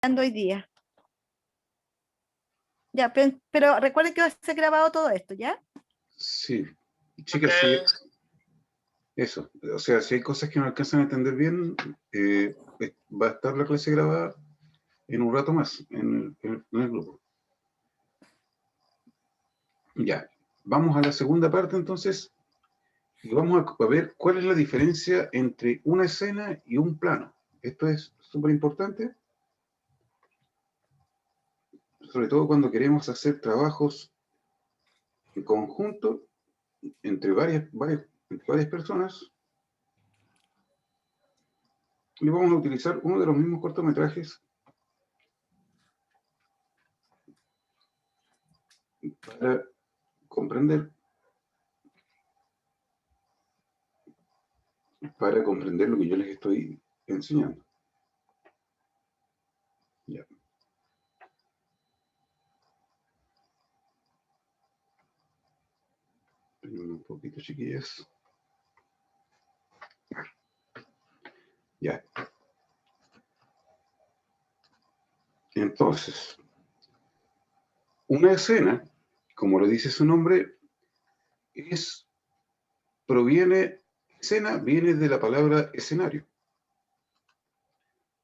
hoy día. Ya, pero recuerden que va a ser grabado todo esto, ¿ya? Sí, chicas, sí, eso. O sea, si hay cosas que no alcanzan a entender bien, va a estar la clase grabada en un rato más en el grupo. Ya, vamos a la segunda parte entonces y vamos a ver cuál es la diferencia entre una escena y un plano. Esto es súper importante, sobre todo cuando queremos hacer trabajos en conjunto entre varias personas. Y vamos a utilizar uno de los mismos cortometrajes para comprender lo que yo les estoy enseñando. Ya. Un poquito, chiquillas. Ya. Entonces, una escena, como lo dice su nombre, viene de la palabra escenario.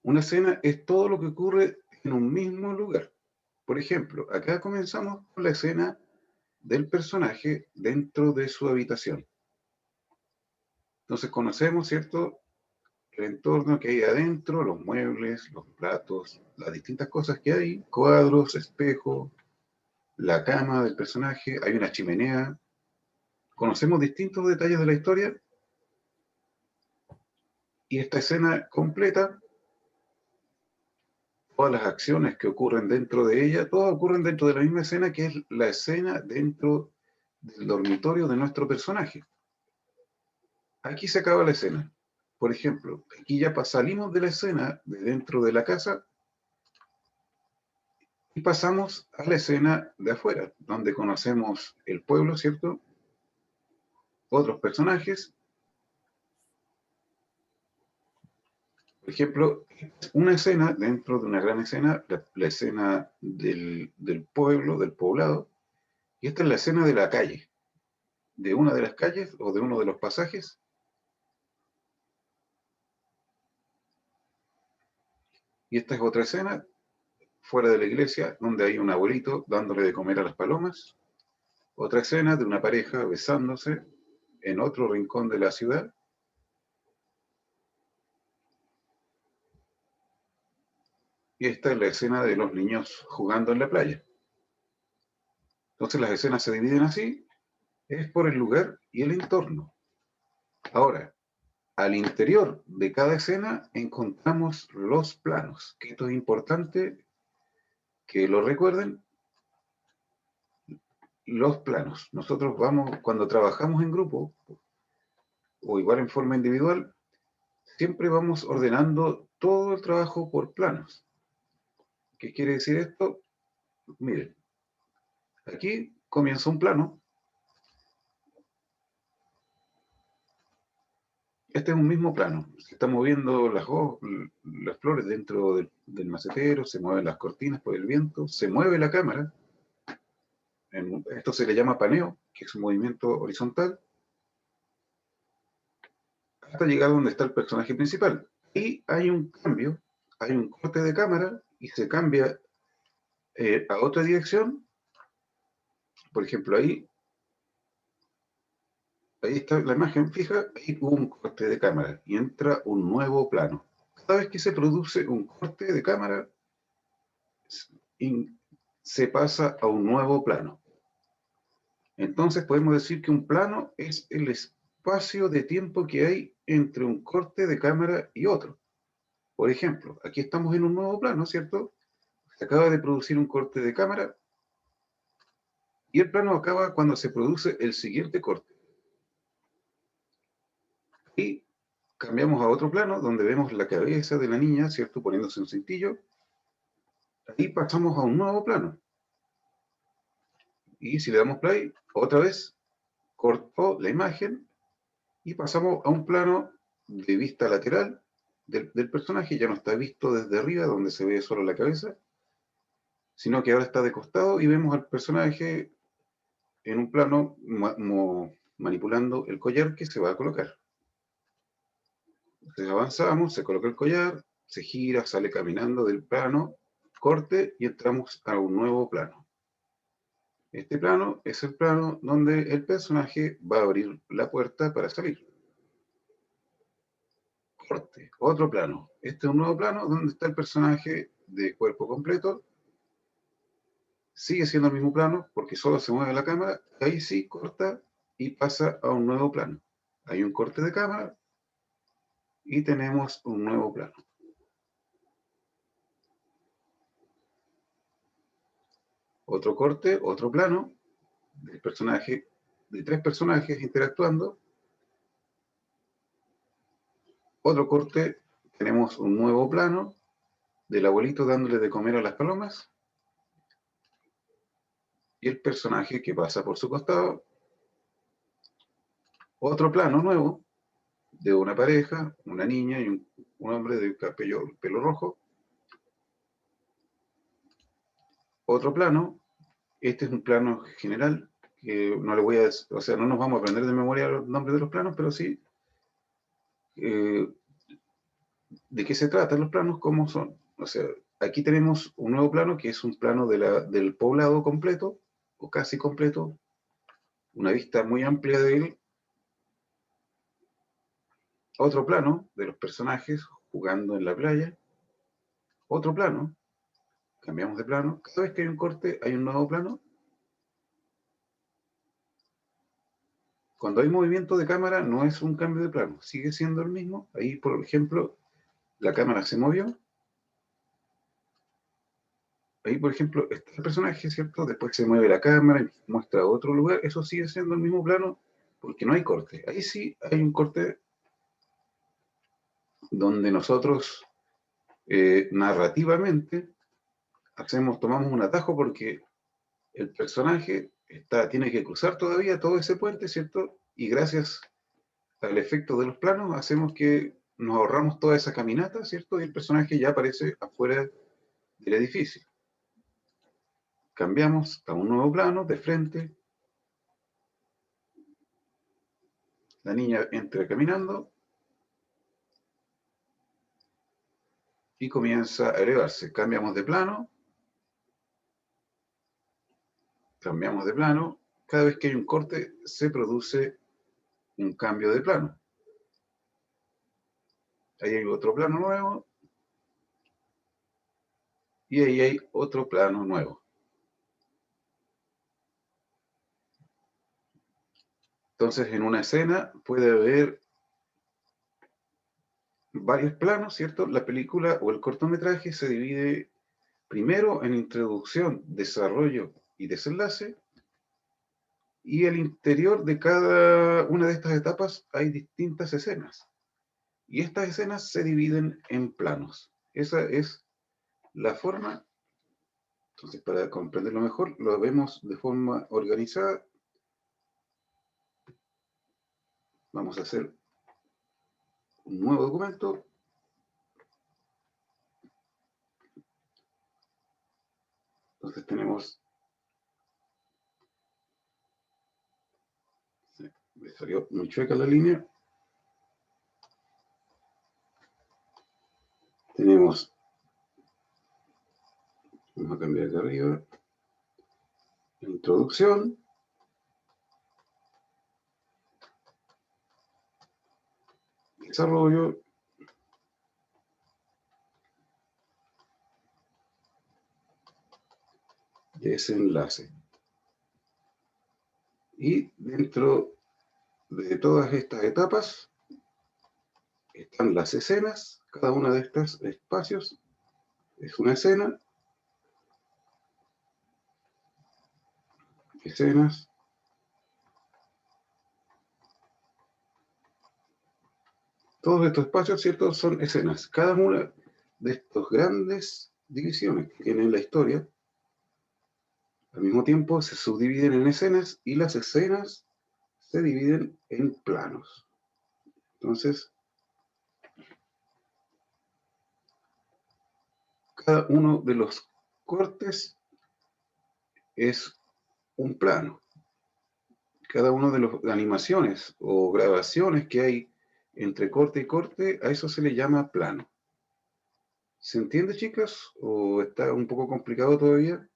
Una escena es todo lo que ocurre en un mismo lugar. Por ejemplo, acá comenzamos con la escena del personaje dentro de su habitación. Entonces conocemos, ¿cierto?, el entorno que hay adentro, los muebles, los platos, las distintas cosas que hay, cuadros, espejos, la cama del personaje, hay una chimenea. Conocemos distintos detalles de la historia y esta escena completa, todas las acciones que ocurren dentro de ella, todas ocurren dentro de la misma escena, que es la escena dentro del dormitorio de nuestro personaje. Aquí se acaba la escena. Por ejemplo, aquí ya salimos de la escena de dentro de la casa y pasamos a la escena de afuera, donde conocemos el pueblo, ¿cierto? Otros personajes. Por ejemplo, una escena dentro de una gran escena, la escena del pueblo, del poblado, y esta es la escena de la calle, de una de las calles o de uno de los pasajes. Y esta es otra escena, fuera de la iglesia, donde hay un abuelito dándole de comer a las palomas. Otra escena de una pareja besándose en otro rincón de la ciudad. Y esta es la escena de los niños jugando en la playa. Entonces las escenas se dividen así, es por el lugar y el entorno. Ahora, al interior de cada escena encontramos los planos, que esto es importante que lo recuerden, los planos. Nosotros vamos, cuando trabajamos en grupo, o igual en forma individual, siempre vamos ordenando todo el trabajo por planos. ¿Qué quiere decir esto? Miren, aquí comienza un plano. Este es un mismo plano. Se están moviendo las flores dentro del macetero, se mueven las cortinas por el viento, se mueve la cámara. Esto se le llama paneo, que es un movimiento horizontal, hasta llegar donde está el personaje principal. Y hay un cambio, hay un corte de cámara y se cambia a otra dirección. Por ejemplo, ahí está la imagen fija, ahí hubo un corte de cámara y entra un nuevo plano. Cada vez que se produce un corte de cámara, se pasa a un nuevo plano. Entonces podemos decir que un plano es el espacio de tiempo que hay entre un corte de cámara y otro. Por ejemplo, aquí estamos en un nuevo plano, ¿cierto? Se acaba de producir un corte de cámara y el plano acaba cuando se produce el siguiente corte. Y cambiamos a otro plano donde vemos la cabeza de la niña, ¿cierto? Poniéndose un cintillo. Ahí pasamos a un nuevo plano. Y si le damos play, otra vez cortó la imagen y pasamos a un plano de vista lateral del personaje ya no está visto desde arriba, donde se ve solo la cabeza, sino que ahora está de costado y vemos al personaje en un plano manipulando el collar que se va a colocar. Entonces avanzamos, se coloca el collar, se gira, sale caminando del plano, corte y entramos a un nuevo plano. Este plano es el plano donde el personaje va a abrir la puerta para salir. Corte, otro plano. Este es un nuevo plano donde está el personaje de cuerpo completo. Sigue siendo el mismo plano porque solo se mueve la cámara. Ahí sí corta y pasa a un nuevo plano. Hay un corte de cámara y tenemos un nuevo plano. Otro corte, otro plano del personaje, de tres personajes interactuando. Otro corte, tenemos un nuevo plano del abuelito dándole de comer a las palomas y el personaje que pasa por su costado. Otro plano nuevo de una pareja, una niña y un hombre de pelo rojo. Otro plano, este es un plano general, que no le voy a, o sea, no nos vamos a aprender de memoria los nombres de los planos, pero sí de qué se tratan los planos, cómo son. O sea, aquí tenemos un nuevo plano que es un plano del poblado completo, o casi completo, una vista muy amplia de él. Otro plano de los personajes jugando en la playa. Otro plano, cambiamos de plano. Cada vez que hay un corte, hay un nuevo plano. Cuando hay movimiento de cámara, no es un cambio de plano, sigue siendo el mismo. Ahí, por ejemplo, la cámara se movió. Ahí, por ejemplo, está el personaje, ¿cierto? Después se mueve la cámara y muestra otro lugar. Eso sigue siendo el mismo plano porque no hay corte. Ahí sí hay un corte donde nosotros narrativamente tomamos un atajo porque el personaje tiene que cruzar todavía todo ese puente, ¿cierto? Y gracias al efecto de los planos hacemos que nos ahorramos toda esa caminata, ¿cierto? Y el personaje ya aparece afuera del edificio. Cambiamos a un nuevo plano de frente. La niña entra caminando y comienza a elevarse. Cambiamos de plano. Cambiamos de plano. Cada vez que hay un corte se produce un cambio de plano. Ahí hay otro plano nuevo. Y ahí hay otro plano nuevo. Entonces, en una escena puede haber varios planos, ¿cierto? La película o el cortometraje se divide primero en introducción, desarrollo y desenlace, y al interior de cada una de estas etapas hay distintas escenas. Y estas escenas se dividen en planos. Esa es la forma. Entonces, para comprenderlo mejor, lo vemos de forma organizada. Vamos a hacer un nuevo documento. Entonces tenemos... Me salió muy chueca la línea. Tenemos... Vamos a cambiar de arriba. Introducción. Desarrollo. Desenlace. Y dentro de todas estas etapas están las escenas. Cada una de estos espacios es una escena. Escenas. Todos estos espacios, ¿cierto? Son escenas. Cada una de estas grandes divisiones que tiene la historia, al mismo tiempo se subdividen en escenas y las escenas se dividen en planos. Entonces, cada uno de los cortes es un plano. Cada uno de las animaciones o grabaciones que hay entre corte y corte, a eso se le llama plano. ¿Se entiende, chicas? ¿O está un poco complicado todavía?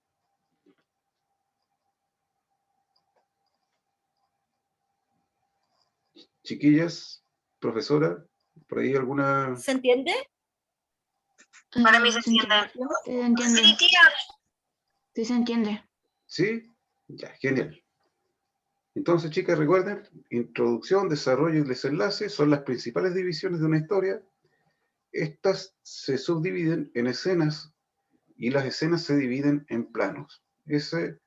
Chiquillas, profesora, ¿por ahí alguna? ¿Se entiende? Para mí se entiende. Sí, se entiende. Sí, tía. Sí, se entiende. ¿Sí? Ya, genial. Entonces, chicas, recuerden, introducción, desarrollo y desenlace son las principales divisiones de una historia. Estas se subdividen en escenas y las escenas se dividen en planos. Ese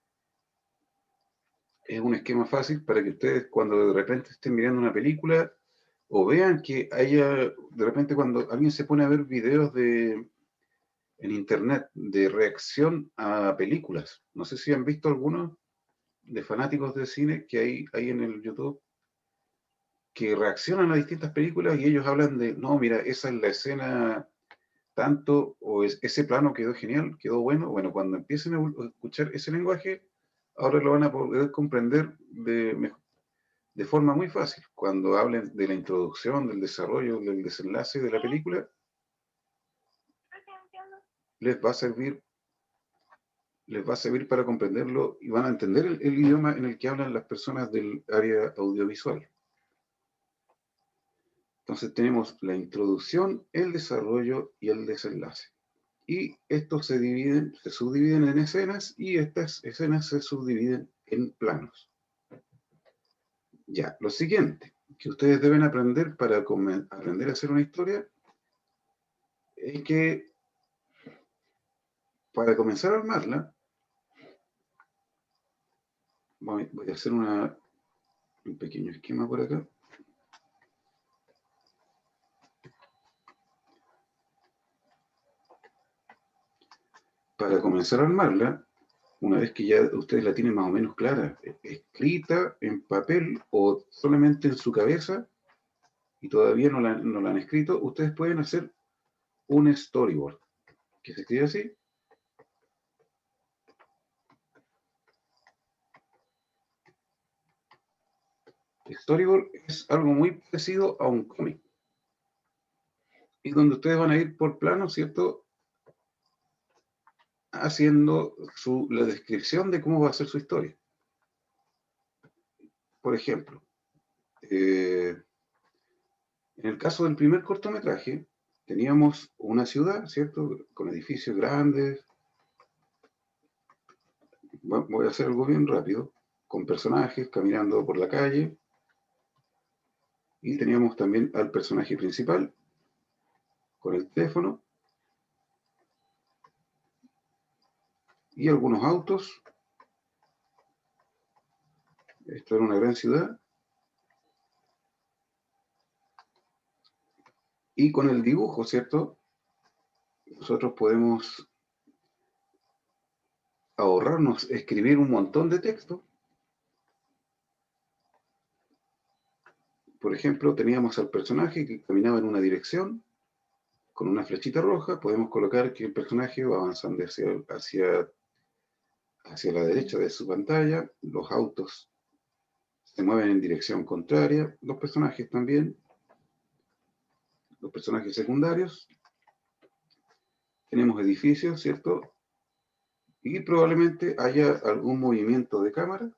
es un esquema fácil para que ustedes cuando de repente estén mirando una película o vean que haya, de repente cuando alguien se pone a ver videos en internet de reacción a películas, no sé si han visto algunos de fanáticos de cine que hay en el YouTube, que reaccionan a distintas películas y ellos hablan de, no, mira, esa es la escena tanto, o ese plano quedó genial, quedó bueno. Bueno, cuando empiecen a escuchar ese lenguaje, ahora lo van a poder comprender de forma muy fácil. Cuando hablen de la introducción, del desarrollo, del desenlace de la película, les va a servir, les va a servir para comprenderlo y van a entender el idioma en el que hablan las personas del área audiovisual. Entonces tenemos la introducción, el desarrollo y el desenlace. Y estos se subdividen en escenas y estas escenas se subdividen en planos. Ya, lo siguiente que ustedes deben aprender para aprender a hacer una historia es que para comenzar a armarla, voy a hacer un pequeño esquema por acá. Para comenzar a armarla, una vez que ya ustedes la tienen más o menos clara, escrita en papel o solamente en su cabeza, y todavía no la han escrito, ustedes pueden hacer un storyboard, que se escribe así. Storyboard es algo muy parecido a un cómic. Y donde ustedes van a ir por plano, ¿cierto? Haciendo la descripción de cómo va a ser su historia. Por ejemplo, en el caso del primer cortometraje, teníamos una ciudad, ¿cierto? Con edificios grandes. Voy a hacer algo bien rápido, con personajes caminando por la calle. Y teníamos también al personaje principal, con el teléfono. Y algunos autos. Esto era una gran ciudad. Y con el dibujo, ¿cierto? Nosotros podemos ahorrarnos escribir un montón de texto. Por ejemplo, teníamos al personaje que caminaba en una dirección con una flechita roja. Podemos colocar que el personaje va avanzando hacia la derecha de su pantalla. Los autos se mueven en dirección contraria. Los personajes también. Los personajes secundarios. Tenemos edificios, ¿cierto? Y probablemente haya algún movimiento de cámara,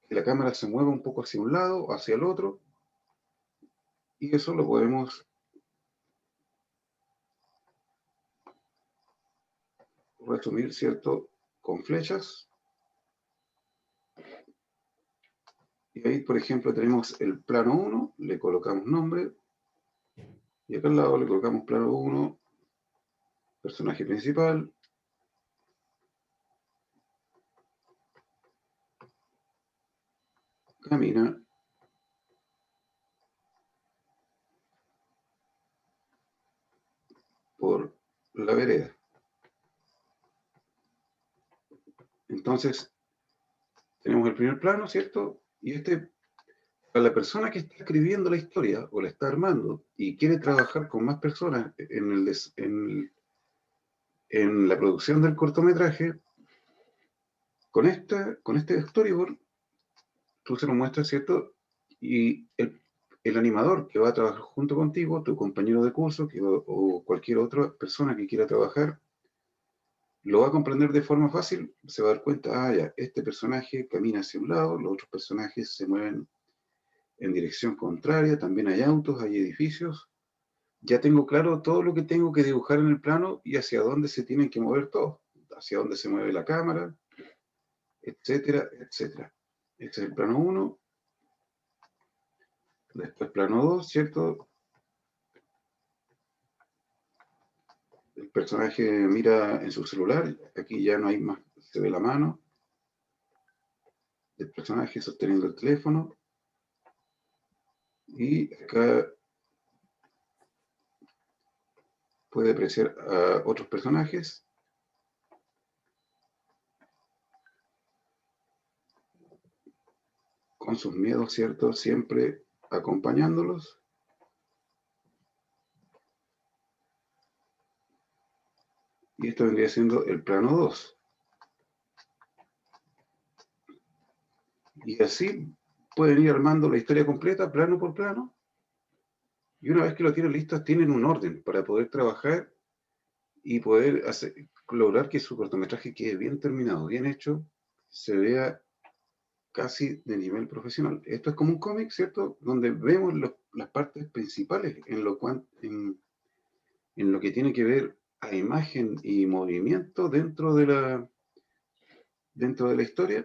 que la cámara se mueva un poco hacia un lado o hacia el otro, y eso lo podemos resumir, ¿cierto?, con flechas. Y ahí, por ejemplo, tenemos el plano 1, le colocamos nombre, y acá al lado le colocamos plano 1, personaje principal, camina por la vereda. Entonces, tenemos el primer plano, ¿cierto? Y para la persona que está escribiendo la historia o la está armando y quiere trabajar con más personas en en la producción del cortometraje, con este storyboard, tú se lo muestras, ¿cierto? Y el animador que va a trabajar junto contigo, tu compañero de curso o cualquier otra persona que quiera trabajar, lo va a comprender de forma fácil, se va a dar cuenta, ya, este personaje camina hacia un lado, los otros personajes se mueven en dirección contraria, también hay autos, hay edificios. Ya tengo claro todo lo que tengo que dibujar en el plano y hacia dónde se tienen que mover todos, hacia dónde se mueve la cámara, etcétera, etcétera. Este es el plano 1, después plano 2, ¿cierto? El personaje mira en su celular, aquí ya no hay más, se ve la mano del personaje sosteniendo el teléfono, y acá puede apreciar a otros personajes con sus miedos, ¿cierto? Siempre acompañándolos. Y esto vendría siendo el plano 2. Y así pueden ir armando la historia completa, plano por plano. Y una vez que lo tienen listo, tienen un orden para poder trabajar y poder lograr que su cortometraje quede bien terminado, bien hecho, se vea casi de nivel profesional. Esto es como un cómic, ¿cierto? Donde vemos las partes principales en lo que tiene que ver a imagen y movimiento dentro de la historia.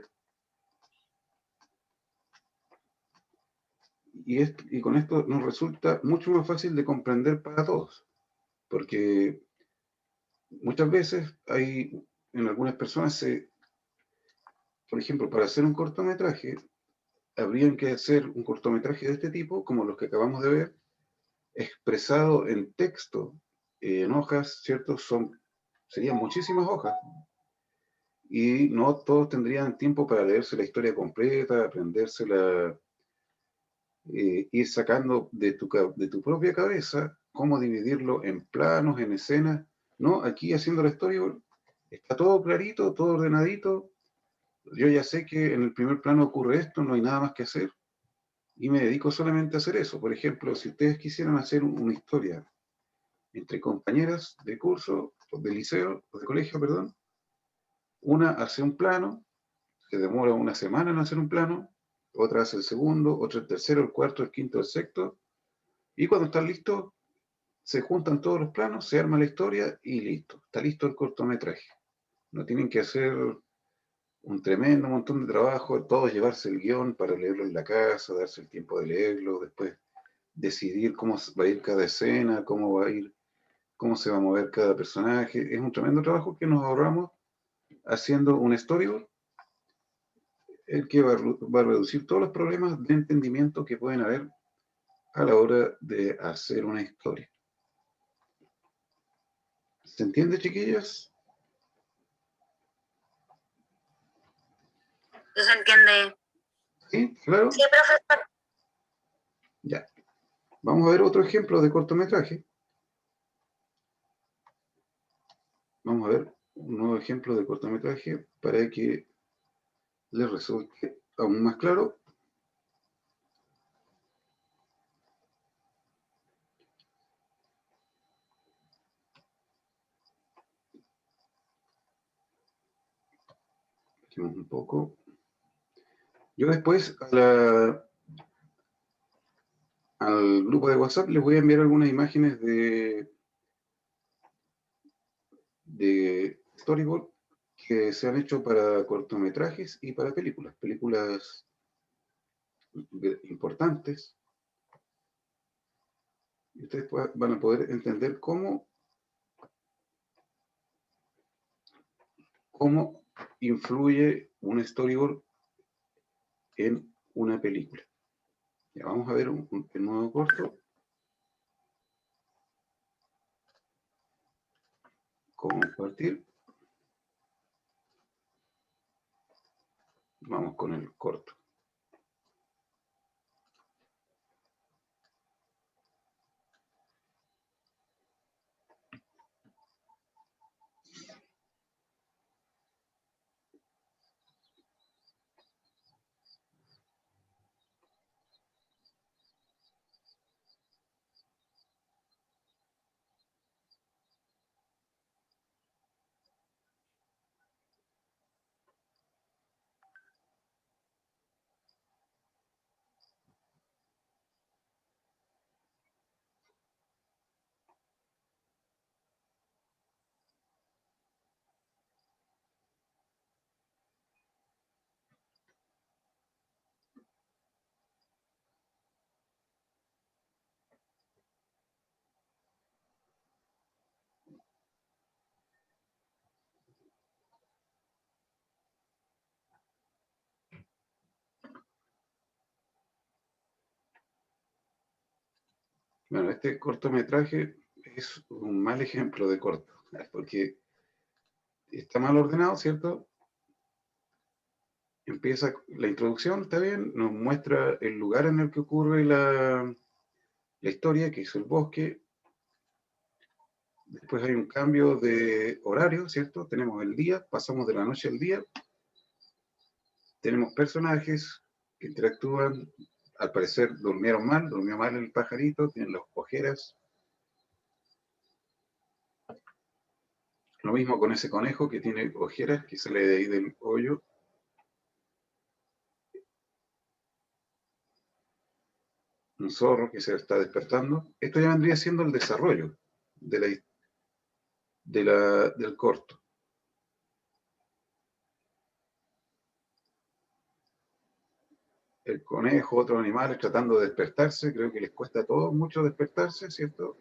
Y con esto nos resulta mucho más fácil de comprender para todos, porque muchas veces en algunas personas, por ejemplo, para hacer un cortometraje, habrían que hacer un cortometraje de este tipo, como los que acabamos de ver, expresado en texto, en hojas, ¿cierto? Serían muchísimas hojas, y no todos tendrían tiempo para leerse la historia completa, aprendérsela, ir sacando de tu propia cabeza cómo dividirlo en planos, en escenas. No, aquí haciendo la storyboard está todo clarito, todo ordenadito. Yo ya sé que en el primer plano ocurre esto, no hay nada más que hacer, y me dedico solamente a hacer eso. Por ejemplo, si ustedes quisieran hacer una historia entre compañeras de curso, o de liceo, o de colegio, perdón, una hace un plano, se demora una semana en hacer un plano, otra hace el segundo, otra el tercero, el cuarto, el quinto, el sexto, y cuando están listos, se juntan todos los planos, se arma la historia y listo. Está listo el cortometraje. No tienen que hacer un tremendo montón de trabajo, todos llevarse el guión para leerlo en la casa, darse el tiempo de leerlo, después decidir cómo va a ir cada escena, cómo se va a mover cada personaje. Es un tremendo trabajo que nos ahorramos haciendo un storyboard, el que va a reducir todos los problemas de entendimiento que pueden haber a la hora de hacer una historia. ¿Se entiende, chiquillas? ¿Sí se entiende? ¿Sí? ¿Claro? Sí, profesor. Ya. Vamos a ver otro ejemplo de cortometraje. Vamos a ver un nuevo ejemplo de cortometraje para que les resulte aún más claro. Bajemos un poco. Yo después al grupo de WhatsApp les voy a enviar algunas imágenes de storyboard que se han hecho para cortometrajes y para películas importantes. Y ustedes van a poder entender cómo influye un storyboard en una película. Ya vamos a ver el nuevo corto. Compartir. Vamos con el corto. Bueno, este cortometraje es un mal ejemplo de corto, porque está mal ordenado, ¿cierto? Empieza la introducción, está bien, nos muestra el lugar en el que ocurre la historia, que es el bosque. Después hay un cambio de horario, ¿cierto? Tenemos el día, pasamos de la noche al día. Tenemos personajes que interactúan, al parecer durmió mal el pajarito, tienen las ojeras. Lo mismo con ese conejo que tiene ojeras, que sale de ahí del hoyo. Un zorro que se está despertando. Esto ya vendría siendo el desarrollo del corto. El conejo, otros animales tratando de despertarse, creo que les cuesta a todos mucho despertarse, ¿cierto?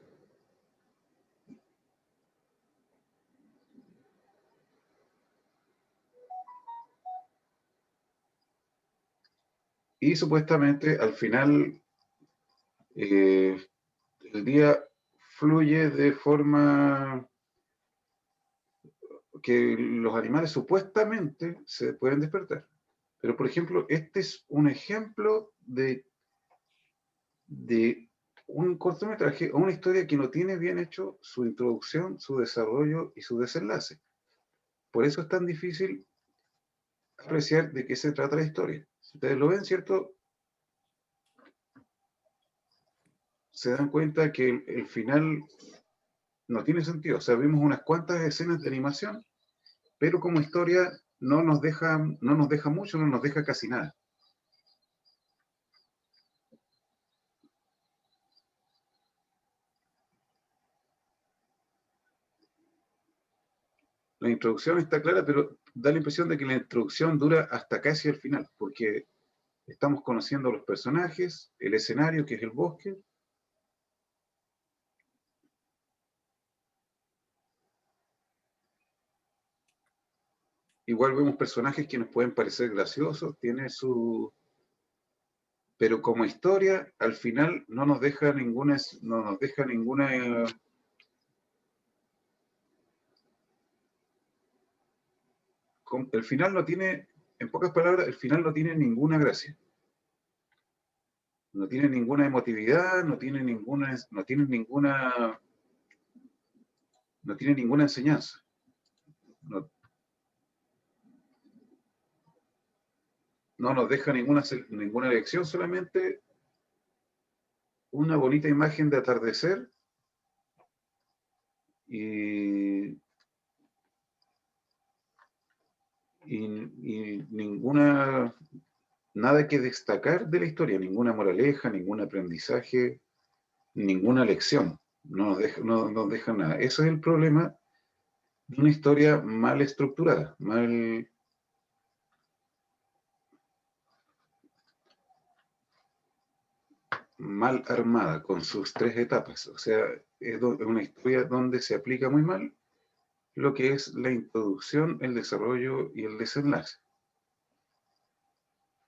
Y supuestamente al final el día fluye de forma que los animales supuestamente se pueden despertar. Pero, por ejemplo, este es un ejemplo de un cortometraje o una historia que no tiene bien hecho su introducción, su desarrollo y su desenlace. Por eso es tan difícil apreciar de qué se trata la historia. Si ustedes lo ven, ¿cierto? Se dan cuenta que el final no tiene sentido. O sea, vimos unas cuantas escenas de animación, pero como historia no nos deja mucho, no nos deja casi nada. La introducción está clara, pero da la impresión de que la introducción dura hasta casi el final, porque estamos conociendo a los personajes, el escenario, que es el bosque. Igual vemos personajes que nos pueden parecer graciosos, tiene su... Pero como historia, al final no nos deja ninguna... El final no tiene, en pocas palabras, el final no tiene ninguna gracia. No tiene ninguna emotividad, no tiene ninguna enseñanza. No nos deja ninguna lección, solamente una bonita imagen de atardecer y nada que destacar de la historia, ninguna moraleja, ningún aprendizaje, ninguna lección. No nos deja nada. Ese es el problema de una historia mal estructurada, mal armada, con sus 3 etapas. O sea, es una historia donde se aplica muy mal lo que es la introducción, el desarrollo y el desenlace.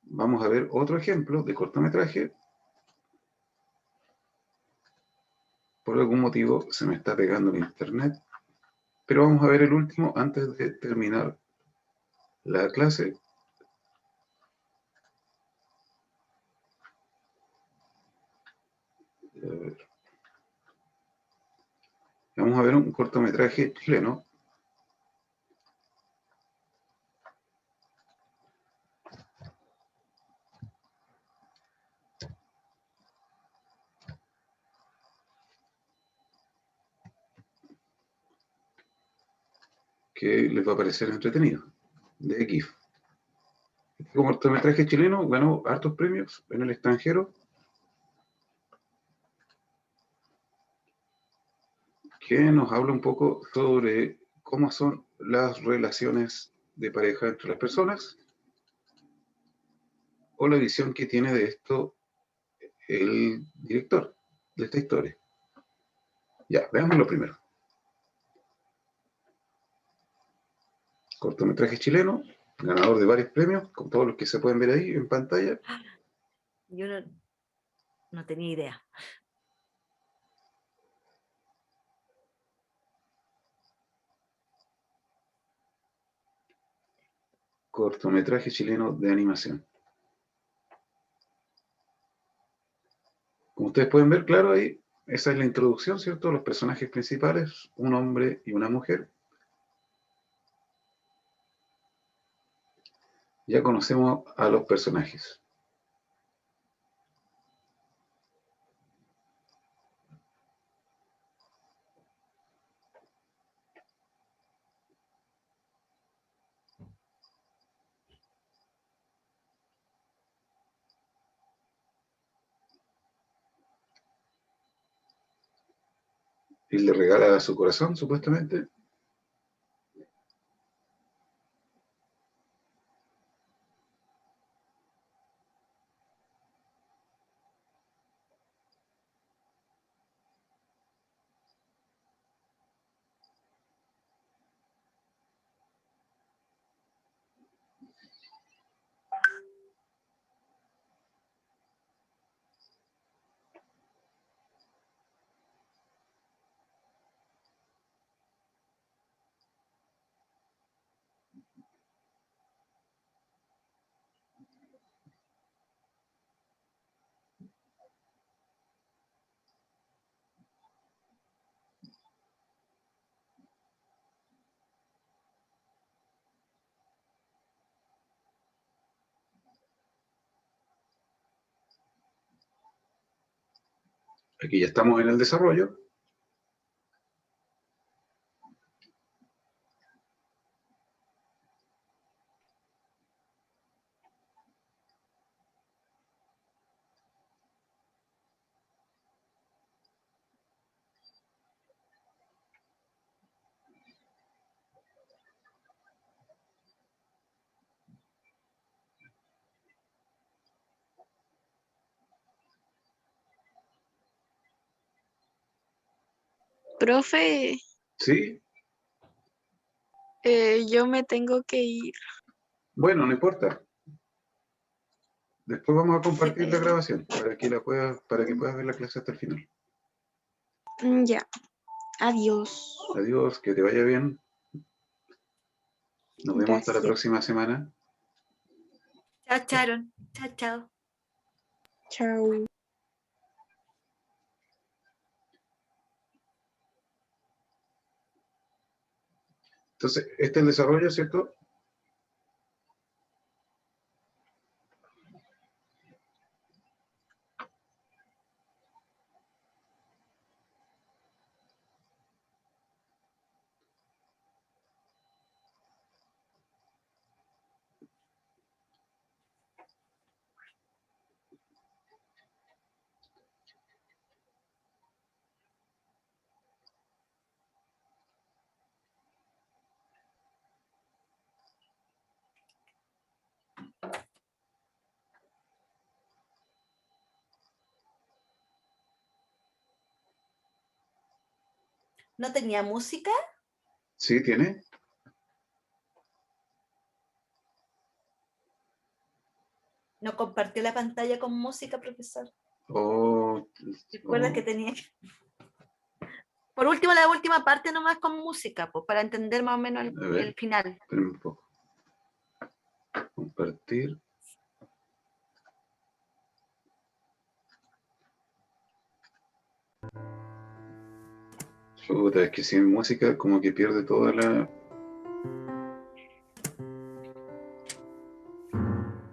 Vamos a ver otro ejemplo de cortometraje. Por algún motivo se me está pegando el internet, pero vamos a ver el último antes de terminar la clase. A ver. Vamos a ver un cortometraje chileno. Que les va a parecer entretenido, de GIF. Este cortometraje chileno ganó hartos premios en el extranjero, que nos habla un poco sobre cómo son las relaciones de pareja entre las personas o la visión que tiene de esto el director de esta historia. Ya, veámoslo primero. Cortometraje chileno, ganador de varios premios, con todos los que se pueden ver ahí en pantalla. Yo no tenía idea. cortometraje chileno de animación. Como ustedes pueden ver, claro, ahí, esa es la introducción, ¿cierto? Los personajes principales, un hombre y una mujer. Ya conocemos a los personajes. Y le regala su corazón, supuestamente. Aquí ya estamos en el desarrollo. Profe, ¿Sí? yo me tengo que ir. Bueno, no importa. Después vamos a compartir la Eh, grabación para que puedas ver la clase hasta el final. Ya, adiós. Adiós, que te vaya bien. Nos vemos hasta la Gracias. próxima semana. Chao, Charon. Chao, chao. Chao. Entonces, este es el desarrollo, ¿cierto? ¿No tenía música? Sí, tiene. No compartió la pantalla con música, profesor. Oh, Recuerda que tenía. Por último, la última parte nomás con música, pues, para entender más o menos A ver. el final. Espérenme un poco. Compartir. Chuta, es que sin música como que pierde toda la...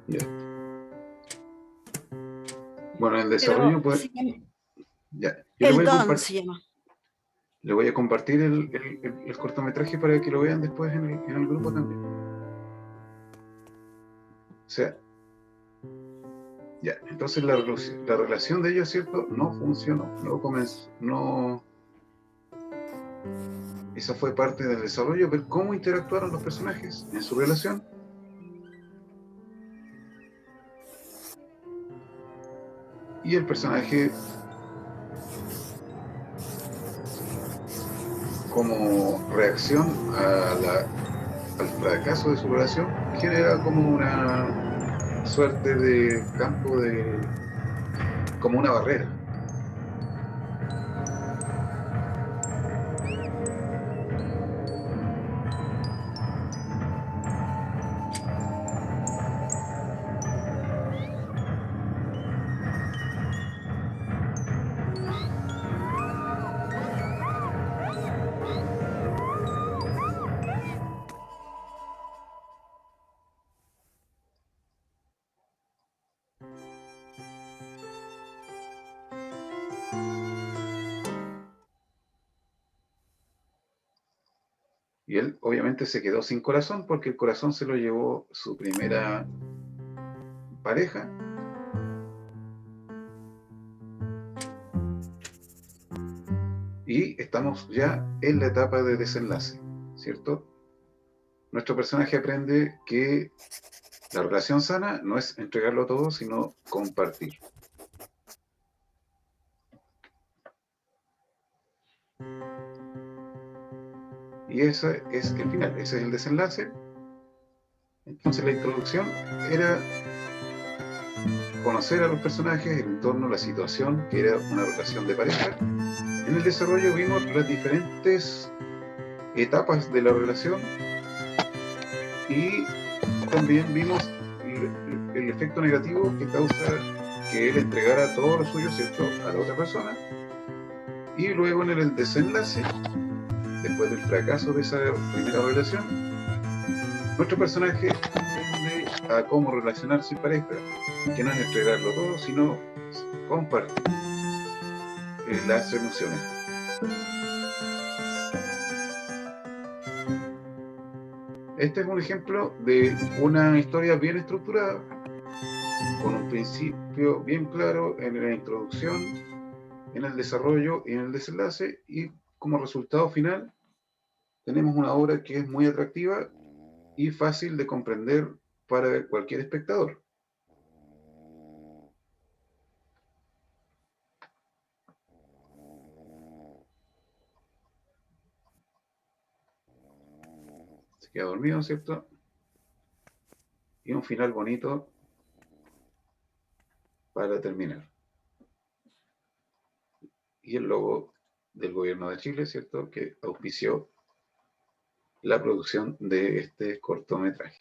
Ya. Bueno, el desarrollo, Pero pues... se llama- Ya. Yo le voy El a Don compartir, se llama. le voy a compartir el cortometraje para que lo vean después en el grupo también. O sea, ya, entonces la relación de ellos, ¿cierto? No funcionó, no comenzó, no... Esa fue parte del desarrollo, ver cómo interactuaron los personajes en su relación. Y el personaje, como reacción al fracaso de su relación, genera como una suerte de campo de... como una barrera. Y él obviamente se quedó sin corazón porque el corazón se lo llevó su primera pareja. Y estamos ya en la etapa de desenlace, ¿cierto? Nuestro personaje aprende que la relación sana no es entregarlo todo, sino compartir. Y ese es el final, ese es el desenlace. Entonces la introducción era conocer a los personajes, el entorno, la situación, que era una relación de pareja. En el desarrollo vimos las diferentes etapas de la relación y también vimos el efecto negativo que causa que él entregara todo lo suyo, ¿cierto?, a la otra persona. Y luego en el desenlace, después del fracaso de esa primera relación, nuestro personaje aprende a cómo relacionarse en pareja, que no es entregarlo todo, sino compartir las emociones. Este es un ejemplo de una historia bien estructurada, con un principio bien claro en la introducción, en el desarrollo y en el desenlace, y como resultado final tenemos una obra que es muy atractiva y fácil de comprender para cualquier espectador. Se queda dormido, ¿cierto? Y un final bonito para terminar. Y el logo del gobierno de Chile, ¿cierto?, que auspició la producción de este cortometraje.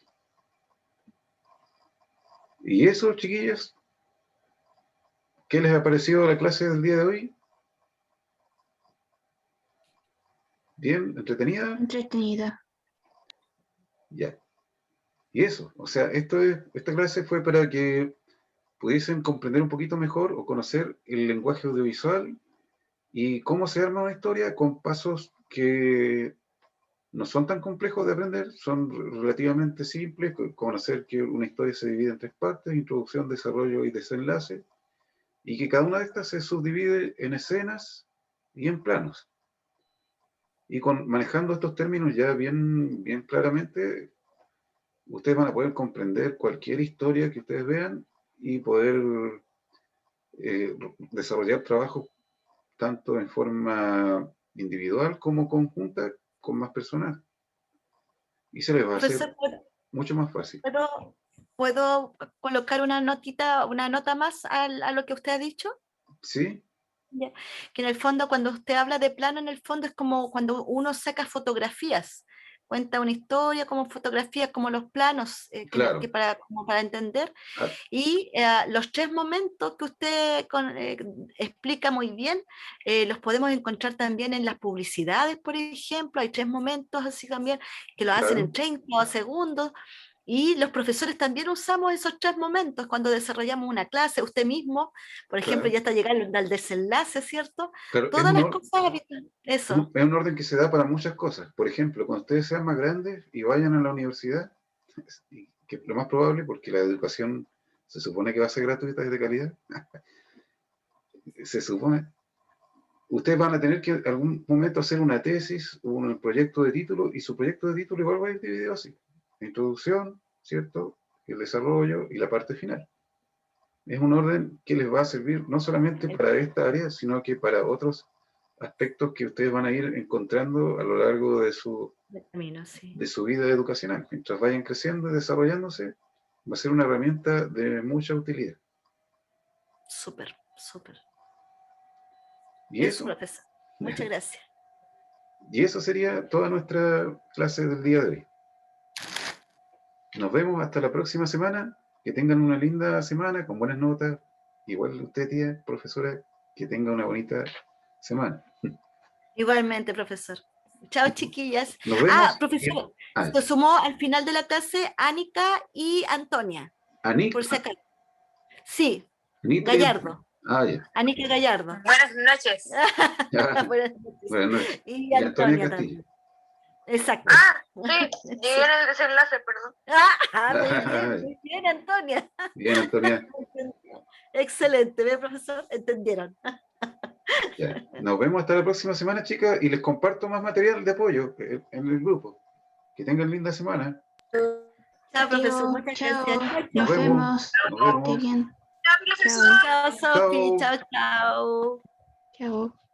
Y eso, chiquillos, ¿qué les ha parecido la clase del día de hoy? ¿Bien? ¿Entretenida? Entretenida. Ya. Y eso, o sea, esta clase fue para que pudiesen comprender un poquito mejor o conocer el lenguaje audiovisual y cómo se arma una historia con pasos que no son tan complejos de aprender, son relativamente simples, conocer que una historia se divide en tres partes: introducción, desarrollo y desenlace, y que cada una de estas se subdivide en escenas y en planos. Y manejando estos términos ya bien claramente, ustedes van a poder comprender cualquier historia que ustedes vean y poder desarrollar trabajo tanto en forma individual como conjunta con más personas. Y se les va a hacer Profesor, mucho más fácil. ¿puedo colocar una nota más a lo que usted ha dicho? ¿Sí? Ya. Que en el fondo, cuando usted habla de plano, en el fondo es como cuando uno saca fotografías, cuenta una historia como fotografías, como los planos, Claro. como para entender. Ah, Y los tres momentos que usted explica muy bien, los podemos encontrar también en las publicidades, por ejemplo. Hay tres momentos así también que lo hacen en claro, 30 segundos. Y los profesores también usamos esos tres momentos cuando desarrollamos una clase. Usted mismo, por ejemplo, claro. ya está llegando al desenlace, ¿cierto? Claro, Todas las cosas, eso. es un orden que se da para muchas cosas. Por ejemplo, cuando ustedes sean más grandes y vayan a la universidad, y que lo más probable, porque la educación se supone que va a ser gratuita y de calidad, se supone, ustedes van a tener que en algún momento hacer una tesis, un proyecto de título, y su proyecto de título igual va a ir dividido así: introducción, ¿cierto?, el desarrollo y la parte final. Es un orden que les va a servir no solamente para esta área, sino que para otros aspectos que ustedes van a ir encontrando a lo largo de su Camino, sí. vida educacional. Mientras vayan creciendo y desarrollándose, va a ser una herramienta de mucha utilidad. Súper, súper. Y Eso, eso, profesor. Muchas gracias. y eso sería toda nuestra clase del día de hoy. Nos vemos hasta la próxima semana. Que tengan una linda semana con buenas notas. Igual usted, tía, profesora, que tenga una bonita semana. Igualmente, profesor. Chao, chiquillas. Nos vemos. Profesor, Ah, se sumó al final de la clase Ánica y Antonia, por si Anika, acaso. Sí, Nitre. Gallardo. Ah, ya. Anica Gallardo. Buenas noches. Ya. Buenas noches. Buenas noches. Y Y Antonia Antonia Castillo. también. Exacto. Sí, llegué en el desenlace, perdón. Muy bien, Antonia. Bien, Antonia. Excelente, ¿ve, profesor? ¿Entendieron? Ya. Nos vemos hasta la próxima semana, chicas, y les comparto más material de apoyo en el grupo. Que tengan linda semana. Chao, profesor. Adiós, Muchas chao. gracias. Nos vemos. vemos. Nos Que vemos. bien. Chao, profesor. Chao. Chao, Sofi. Chao. Chao, chao. Chao.